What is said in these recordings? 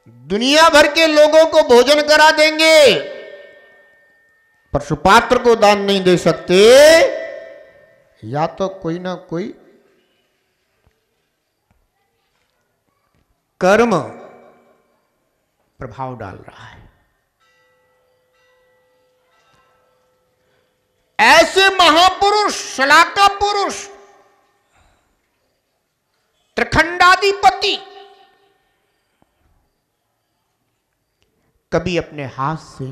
दुनिया भर के लोगों को भोजन करा देंगे, पर सुपात्र को दान नहीं दे सकते। या तो कोई ना कोई कर्म प्रभाव डाल रहा है। ऐसे महापुरुष, शलाका पुरुष, त्रिखंडाधिपति कभी अपने हाथ से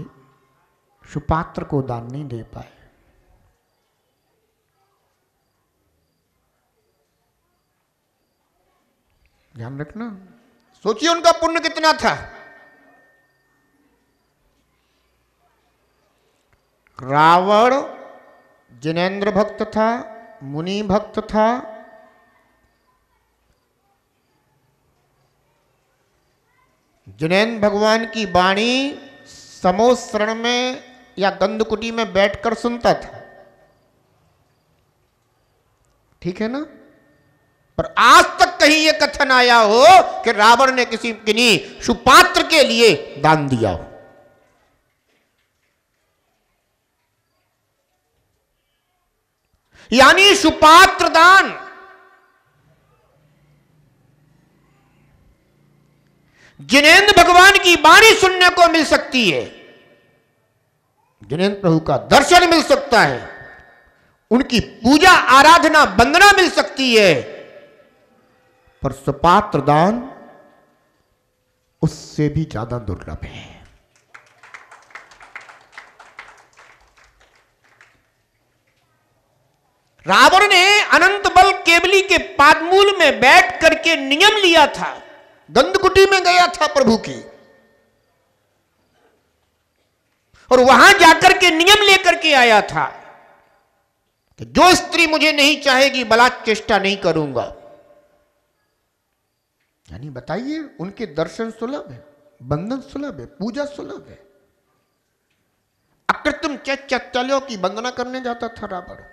सुपात्र को दान नहीं दे पाए। ध्यान रखना, सोचिए उनका पुण्य कितना था। रावण जिनेंद्र भक्त था, मुनि भक्त था, जिनेंद्र भगवान की वाणी समोश्रण में या गंधकुटी में बैठकर सुनता था, ठीक है ना। पर आज तक कहीं यह कथन आया हो कि रावण ने किन्हीं सुपात्र के लिए दान दिया हो। यानी सुपात्र दान जिनेंद्र भगवान की वाणी सुनने को मिल सकती है, जिनेंद्र प्रभु का दर्शन मिल सकता है, उनकी पूजा आराधना वंदना मिल सकती है, पर सुपात्र दान उससे भी ज्यादा दुर्लभ है। रावण ने अनंत बल केवली के पादमूल में बैठ करके नियम लिया था, गंधकुटी में गया था प्रभु की, और वहां जाकर के नियम लेकर के आया था कि जो स्त्री मुझे नहीं चाहेगी बलात् चेष्टा नहीं करूंगा। यानी बताइए, उनके दर्शन सुलभ है, बंधन सुलभ है, पूजा सुलभ है। अकृत्रिम चलो की वंदना करने जाता था रावण।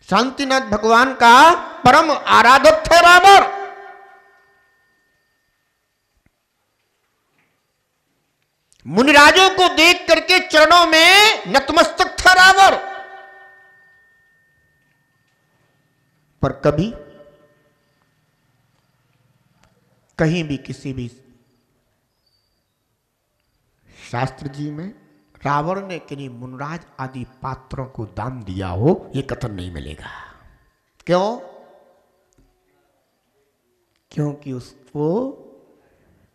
शांतिनाथ भगवान का परम आराधक था रावण। मुनिराजों को देख करके चरणों में नतमस्तक था रावण। पर कभी कहीं भी किसी भी शास्त्र जी में रावण ने किन्हीं मुनराज आदि पात्रों को दान दिया हो, यह कथन नहीं मिलेगा। क्यों? क्योंकि उसको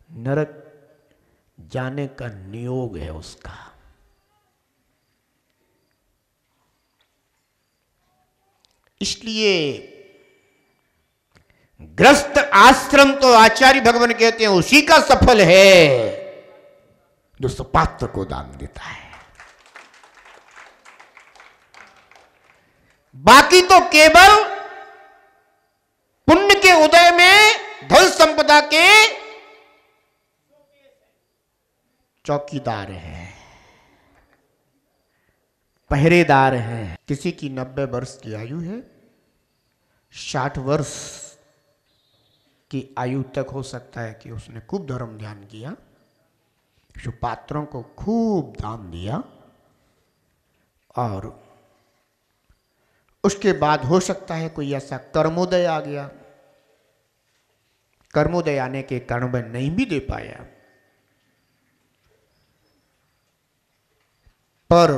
नरक जाने का नियोग है उसका। इसलिए ग्रस्त आश्रम तो आचार्य भगवान कहते हैं उसी का सफल है जो सुपात्र को दान देता है। बाकी तो केवल पुण्य के उदय में धन संपदा के चौकीदार हैं, पहरेदार हैं। किसी की 90 वर्ष की आयु है, 60 वर्ष की आयु तक हो सकता है कि उसने खूब धर्म ध्यान किया, सुपात्रों को खूब दान दिया, और उसके बाद हो सकता है कोई ऐसा कर्मोदय आ गया, कर्मोदय आने के कारण वह नहीं भी दे पाया, पर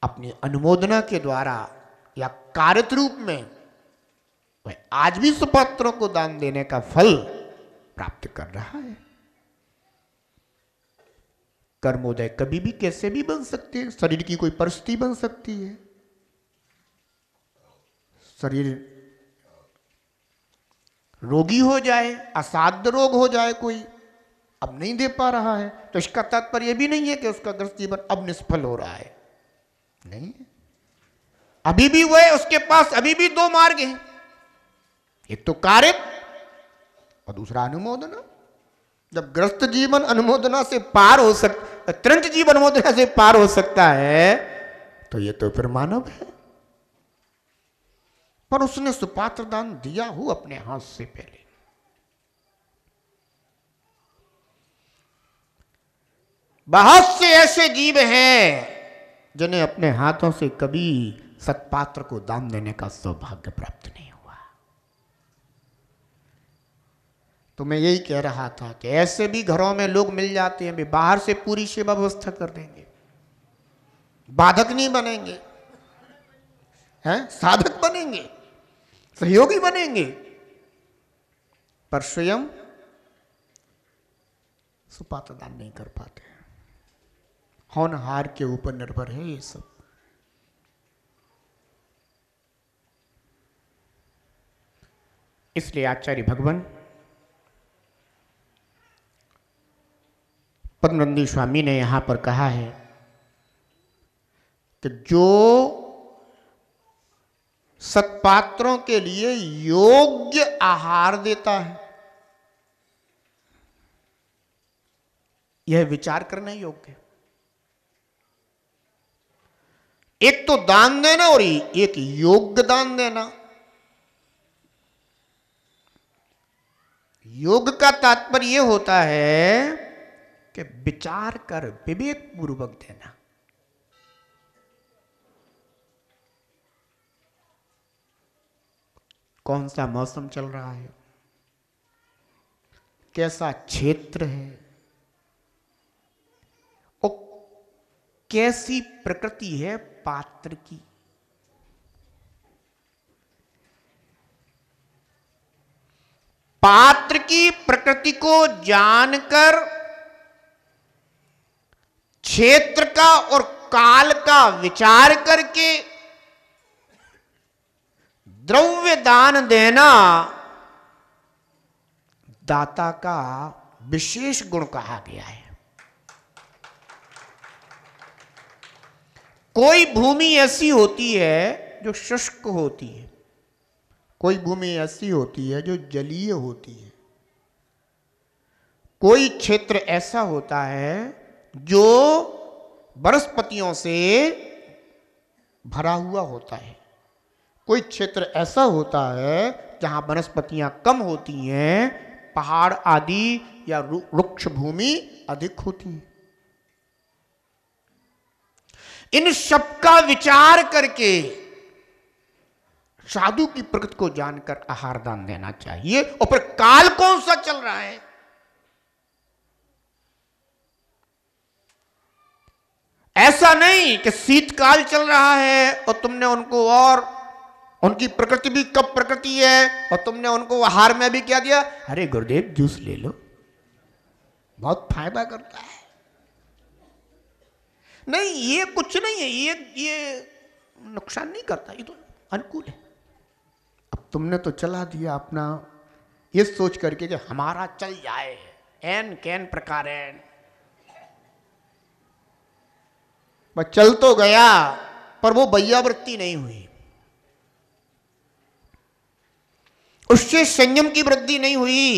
अपनी अनुमोदना के द्वारा या कार्यत रूप में वह आज भी सुपात्रों को दान देने का फल प्राप्त कर रहा है। कर्मोदय कभी भी कैसे भी बन सकते हैं, शरीर की कोई परिस्थिति बन सकती है, शरीर रोगी हो जाए, असाध्य रोग हो जाए, कोई अब नहीं दे पा रहा है, तो इसका तात्पर्य भी नहीं है कि उसका ग्रस्त जीवन अब निष्फल हो रहा है। नहीं, अभी भी वह, उसके पास अभी भी दो मार्ग हैं, एक तो कार्य और दूसरा अनुमोदना। जब ग्रस्त जीवन अनुमोदना से पार हो सकता, तुरंत जीवन अनुमोदना से पार हो सकता है, तो ये तो फिर मानव है। पर उसने सुपात्र दान दिया हो अपने हाथ से पहले, बहुत से ऐसे जीव हैं जिन्हें अपने हाथों से कभी सत्पात्र को दान देने का सौभाग्य प्राप्त नहीं हुआ। तो मैं यही कह रहा था कि ऐसे भी घरों में लोग मिल जाते हैं, वे बाहर से पूरी सेवा व्यवस्था कर देंगे, बाधक नहीं बनेंगे, हैं, साधक बनेंगे, सहयोगी बनेंगे, पर स्वयं सुपात्र दान नहीं कर पाते। होनहार के ऊपर निर्भर है ये सब। इसलिए आचार्य भगवान पद्मनंदी स्वामी ने यहां पर कहा है कि जो सत्पात्रों के लिए योग्य आहार देता है, यह विचार करना योग्य। एक तो दान देना और एक योग्य दान देना। योग का तात्पर्य यह होता है कि विचार कर विवेक पूर्वक देना। कौन सा मौसम चल रहा है, कैसा क्षेत्र है और कैसी प्रकृति है पात्र की। पात्र की प्रकृति को जानकर क्षेत्र का और काल का विचार करके द्रव्य दान देना दाता का विशेष गुण कहा गया है। कोई भूमि ऐसी होती है जो शुष्क होती है, कोई भूमि ऐसी होती है जो जलीय होती है, कोई क्षेत्र ऐसा होता है जो वनस्पतियों से भरा हुआ होता है, कोई क्षेत्र ऐसा होता है जहां वनस्पतियां कम होती हैं, पहाड़ आदि या रुक्ष भूमि अधिक होती है। इन सब का विचार करके साधु की प्रकृति को जानकर आहार दान देना चाहिए। और फिर काल कौन सा चल रहा है, ऐसा नहीं कि शीतकाल चल रहा है और तुमने उनको, और उनकी प्रकृति भी कब प्रकृति है और तुमने उनको आहार में भी क्या दिया, अरे गुरुदेव जूस ले लो, बहुत फायदा करता है। नहीं, ये कुछ नहीं है, ये नुकसान नहीं करता, ये तो अनुकूल है। अब तुमने तो चला दिया अपना ये सोच करके कि हमारा चल जाए, एन कैन प्रकार बस चल तो गया, पर वो वैयावृत्ति नहीं हुई, उससे संयम की वृद्धि नहीं हुई,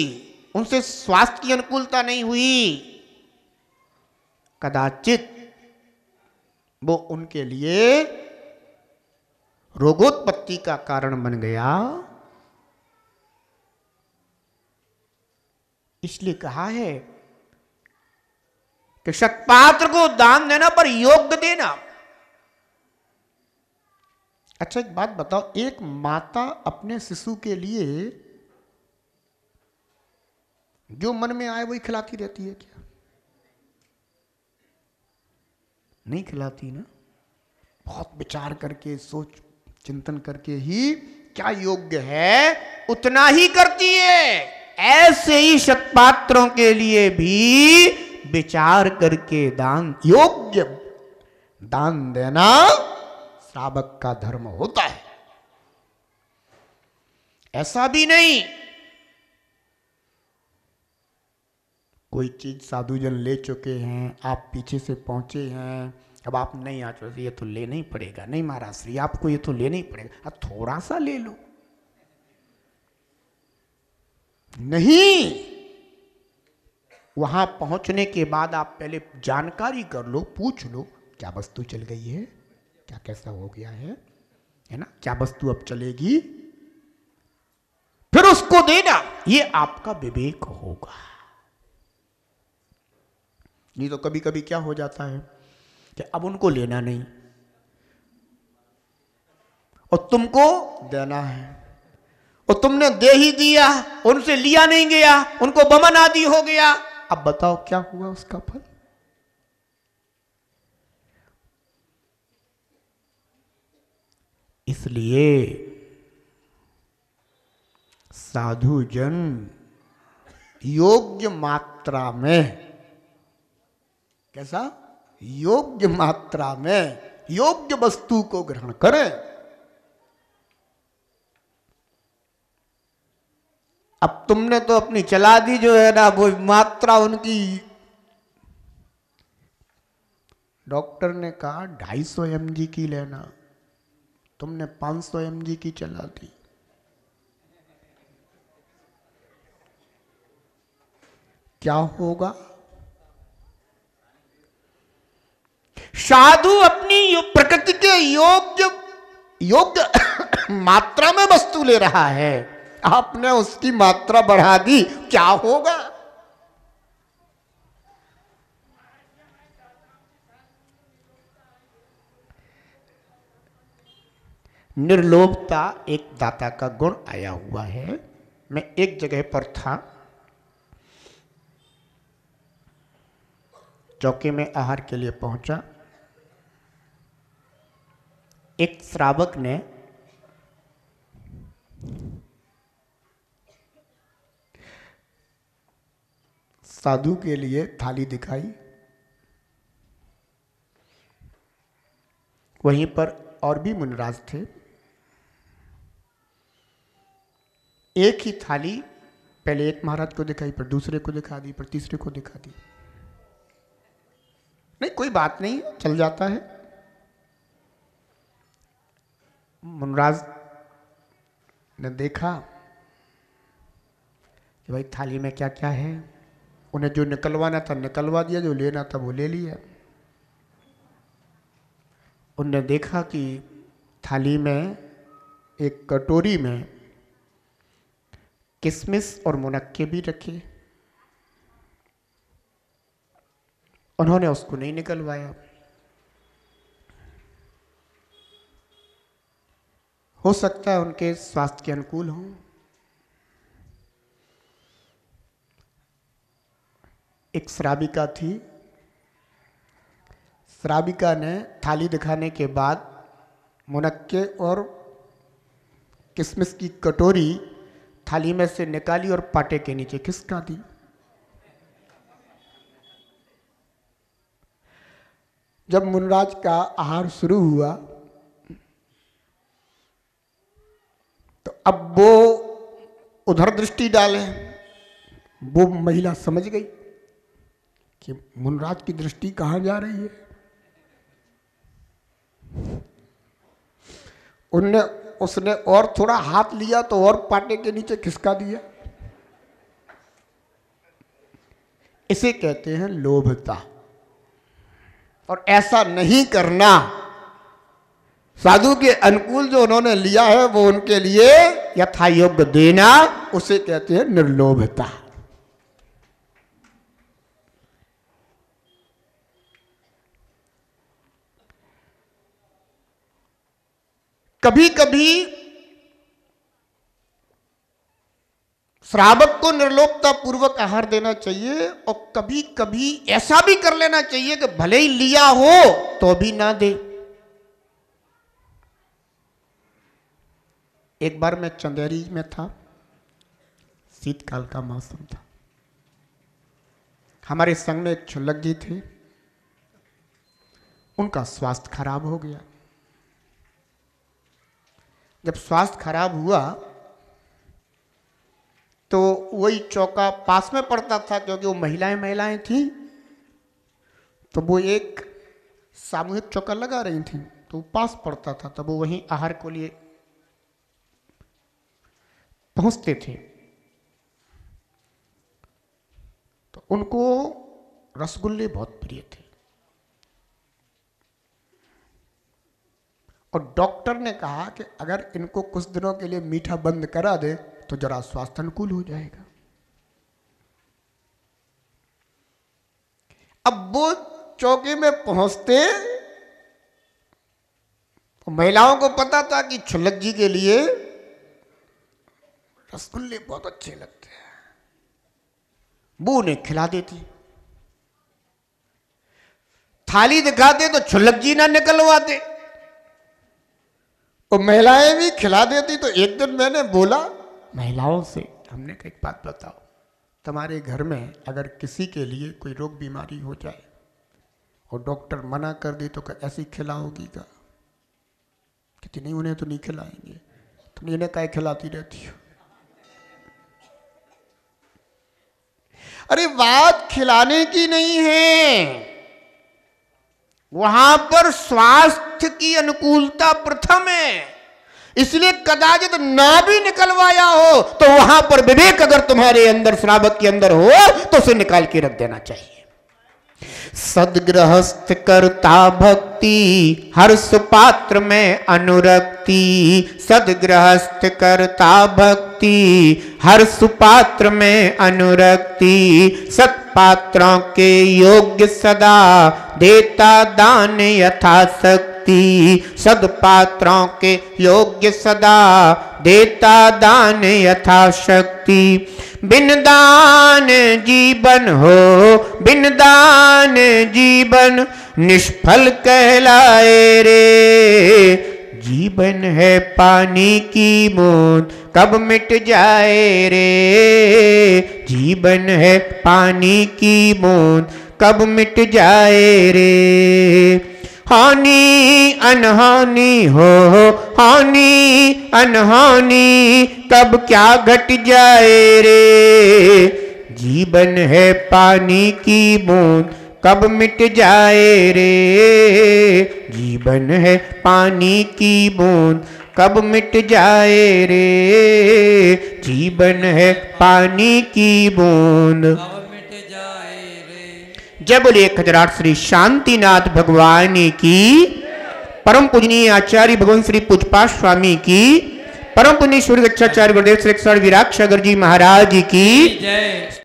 उनसे स्वास्थ्य की अनुकूलता नहीं हुई। कदाचित वो उनके लिए रोगोत्पत्ति का कारण बन गया। इसलिए कहा है कि सत्पात्र को दान देना पर योग्य देना। अच्छा एक बात बताओ, एक माता अपने शिशु के लिए जो मन में आए वही खिलाती रहती है क्या? नहीं खिलाती ना, बहुत विचार करके सोच चिंतन करके ही क्या योग्य है उतना ही करती है। ऐसे ही सत्पात्रों के लिए भी विचार करके दान, योग्य दान देना श्रावक का धर्म होता है। ऐसा भी नहीं कोई चीज साधुजन ले चुके हैं, आप पीछे से पहुंचे हैं, अब आप नहीं आ चुके, ये तो लेना ही पड़ेगा, नहीं महाराज श्री आपको ये तो लेना ही पड़ेगा, अब थोड़ा सा ले लो। नहीं, वहां पहुंचने के बाद आप पहले जानकारी कर लो, पूछ लो क्या वस्तु चल गई है, क्या कैसा हो गया है ना, क्या वस्तु अब चलेगी, फिर उसको देना, ये आपका विवेक होगा। नहीं तो कभी कभी क्या हो जाता है कि अब उनको लेना नहीं और तुमको देना है, और तुमने दे ही दिया, उनसे लिया नहीं गया, उनको बमन आदि हो गया। अब बताओ क्या हुआ उसका फल। इसलिए साधु जन योग्य मात्रा में, कैसा, योग्य मात्रा में योग्य वस्तु को ग्रहण करें। अब तुमने तो अपनी चला दी जो है ना, वो मात्रा उनकी, डॉक्टर ने कहा 250 mg की लेना, तुमने 500 mg की चला दी। क्या होगा? साधु अपनी प्रकृति के योग्य मात्रा में वस्तु ले रहा है, आपने उसकी मात्रा बढ़ा दी, क्या होगा? निर्लोभता एक दाता का गुण आया हुआ है। मैं एक जगह पर था, चौकी में आहार के लिए पहुंचा। एक श्रावक ने साधु के लिए थाली दिखाई। वहीं पर और भी मुनिराज थे। एक ही थाली पहले एक महाराज को दिखाई, फिर दूसरे को दिखा दी, फिर तीसरे को दिखा दी। नहीं, कोई बात नहीं, चल जाता है। मुनिराज ने देखा कि भाई थाली में क्या क्या है। उन्हें जो निकलवाना था निकलवा दिया, जो लेना था वो ले लिया। उनने देखा कि थाली में एक कटोरी में किशमिश और मुनक्के भी रखे। उन्होंने उसको नहीं निकलवाया। हो सकता है उनके स्वास्थ्य के अनुकूल हो। एक श्राविका थी। श्राविका ने थाली दिखाने के बाद मुनक्के और किशमिश की कटोरी थाली में से निकाली और पाटे के नीचे खिसका दी। जब मुनिराज का आहार शुरू हुआ तो अब वो उधर दृष्टि डाले। वो महिला समझ गई कि मुनिराज की दृष्टि कहाँ जा रही है। उसने और थोड़ा हाथ लिया तो और पाटे के नीचे खिसका दिया। इसे कहते हैं लोभता। और ऐसा नहीं करना। साधु के अनुकूल जो उन्होंने लिया है वो उनके लिए यथा योग्य देना, उसे कहते हैं निर्लोभता। कभी कभी श्रावक को निर्लोभता पूर्वक आहार देना चाहिए, और कभी कभी ऐसा भी कर लेना चाहिए कि भले ही लिया हो तो भी ना दे। एक बार मैं चंदेरी में था, शीतकाल का मौसम था। हमारे संग में एक छुल्लक जी थे, उनका स्वास्थ्य खराब हो गया। जब स्वास्थ्य खराब हुआ तो वही चौका पास में पड़ता था, क्योंकि वो महिलाएं थीं, तो वो एक सामूहिक चौका लगा रही थीं, तो वो पास पड़ता था। तब वो वहीं आहार को लिए पहुंचते थे। तो उनको रसगुल्ले बहुत प्रिय थे, और डॉक्टर ने कहा कि अगर इनको कुछ दिनों के लिए मीठा बंद करा दे तो जरा स्वास्थ्य अनुकूल हो जाएगा। अब वो चौकी में पहुंचते तो महिलाओं को पता था कि छुल्लक जी के लिए रसगुल्ले बहुत अच्छे लगते हैं, वो उन्हें खिला देती। थाली दिखाते तो छुल्लक जी ना निकलवाते, और महिलाएं भी खिला देती। तो एक दिन मैंने बोला महिलाओं से, हमने कहा एक बात बताओ, तुम्हारे घर में अगर किसी के लिए कोई रोग बीमारी हो जाए और डॉक्टर मना कर दे तो ऐसी खिलाओगी का? कहती नहीं, उन्हें तो नहीं खिलाएंगे। तुम इन्हें काय खिलाती रहती हो? अरे बात खिलाने की नहीं है, वहां पर स्वास्थ्य की अनुकूलता प्रथम है। इसलिए कदाचित ना भी निकलवाया हो तो वहां पर विवेक अगर तुम्हारे अंदर, श्रावक के अंदर हो, तो उसे निकाल के रख देना चाहिए। सदगृहस्थ करता भक्ति, हर सुपात्र में अनुरक्ति। सदगृहस्थ करता भक्ति, हर सुपात्र में अनुरक्ति। सत्पात्रों के योग्य सदा, देता दान यथाशक्ति। सदपात्रों के योग्य सदा, देता दान यथाशक्ति। बिन दान जीवन हो, बिन दान जीवन निष्फल कहलाए रे। जीवन है पानी की बूंद, कब मिट जाए रे। जीवन है पानी की बूंद, कब मिट जाए रे। हानि अनहानि हो, हानि अनहानि कब क्या घट जाए रे। जीवन है पानी की बूंद, कब मिट जाए रे। जीवन है पानी की बूंद, कब मिट जाए रे। जीवन है पानी की बूंद, जय बोले 1008 श्री शांतिनाथ भगवान की। परम पूजनीय आचार्य भगवान श्री पूजपाठ स्वामी की, परम पुण्य सूर्य गच्छाचार्य गुरुदेव श्री विराट सागर जी महाराज की जय।